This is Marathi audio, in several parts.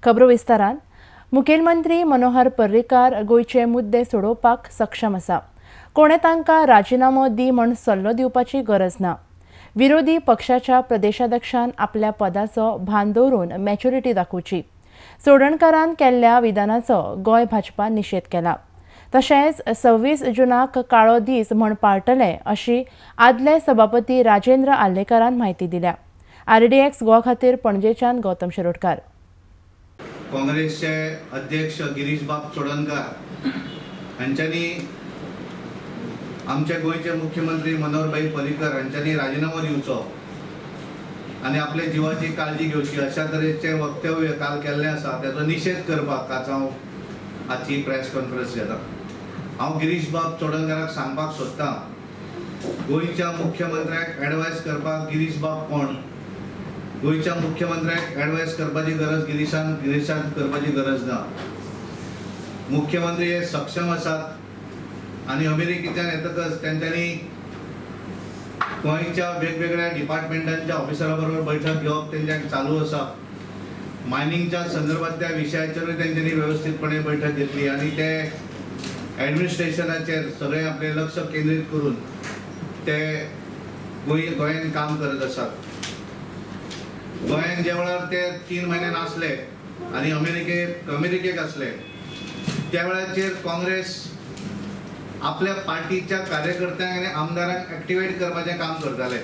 खबरो विस्तारान मुखेलमंत्री मनोहर पर्रीकार गोयचे मुद्दे सोडोवपाक सक्षम आसा. कोणे तांकां राजिनामो दी म्हण सल्लो दिवपाची गरज ना. विरोधी पक्षाच्या प्रदेशाध्यक्षान आपल्या पदाचो भान दवरून मॅच्युरिटी दाखोवची. सोडणकारान केल्ल्या विधानाचो गोंय भाजपान निशेध केला. तशेंच 26 जूनाक काळो दीस म्हण पाळटले अशी आदले सभापती राजेंद्र आल्लेकरान म्हायती दिल्या. RDX गोवा खातीर पणजेच्यान गौतम शिरोडकार. काँग्रेसचे अध्यक्ष गिरीश बाब चोडणकार हांच्यांनी आमचे गोयचे मुख्यमंत्री मनोहर पर्रीकार हांच्यांनी राजीनामो दिवचो आनी आपले जिवाची काळजी घेवची अशा तरेचे वक्तव्य काल केल्लें आसा. तेजो निशेध करपाक आज हांव आजची प्रेस कॉन्फरन्स घेता. हांव गिरीश बाब चोडणकाराक सांगपाक सोदतां, गोयच्या मुख्यमंत्र्याक एडवायस करपाक गिरीश बाब कोण? गोयच्या मुख्यमंत्र्याक एडवायस करपाची गरज गिरीशान करपाची गरज ना. मुख्यमंत्री हे सक्षम आसात आनी अमेरिकेच्यान येतकच तेंच्यांनी गोंयच्या वेगवेगळ्या डिपार्टमेंटांच्या ऑफिसरां बरोबर बैठक घेवप तेंच्यांक चालू आसा. मायनिंगच्या संदर्भांतल्या विशयाचेरूय तेंच्यांनी वेवस्थीतपणे बैठक घेतली आनी ते एडमिनिस्ट्रेशनाचेर सगळे आपले लक्ष केंद्रीत करून ते गोंयान काम करत आसात. गोंयान जे वेळार ते 3 म्हयने नासले आनी अमेरिकेक आसले त्या वेळाचेर काँग्रेस आपल्या पार्टीच्या कार्यकर्त्यांक आनी आमदारांक एक्टिवेट करपाचें काम करताले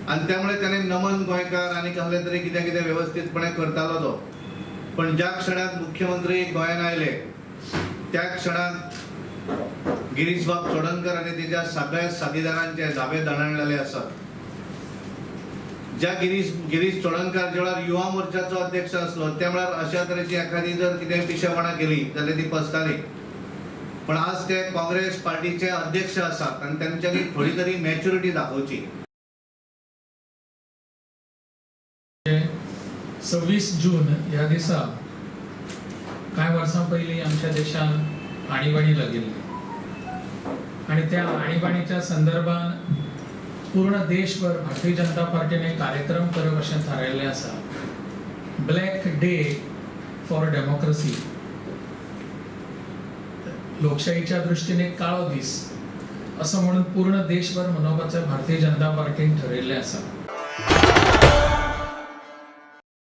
आनी त्यामुळे ताणें नमन गोंयकार आनी कसले तरी कितें कितें वेवस्थीतपणे करतालो तो. पण ज्या क्षणाक मुख्यमंत्री गोंयान आयले त्या क्षणाक गिरीश बाब चोडणकर आनी तेच्या सगळ्या साथीदारांचे धाबे दणाणलेले आसात. ज्या गिरीश चोडणकार जे वेळार युवा मोर्चाचो अध्यक्ष आसलो त्या वेळार अशा तरेची एखादी जर कितें पिशेपणां केली जाल्यार ती पसताली. पण आज ते काँग्रेस पार्टीचे अध्यक्ष आसात आनी तांच्यांनी थोडी तरी मॅच्युरिटी दाखोवची. 26 जून ह्या दिसा कांय वर्सां पयलीं आमच्या देशान आणीबाणी लागिल्ली आनी त्या आणीबाणीच्या संदर्भान पूर्ण देशभर भारतीय जनता पार्टीने कार्यक्रम करप अशें थारायल्लें आसा. ब्लॅक डे फॉर डेमोक्रेसी, लोकशाहीच्या दृश्टीने काळो दीस असं म्हणून पूर्ण देशभर मनोवपाचें भारतीय जनता पार्टीन ठरयल्लें आसा.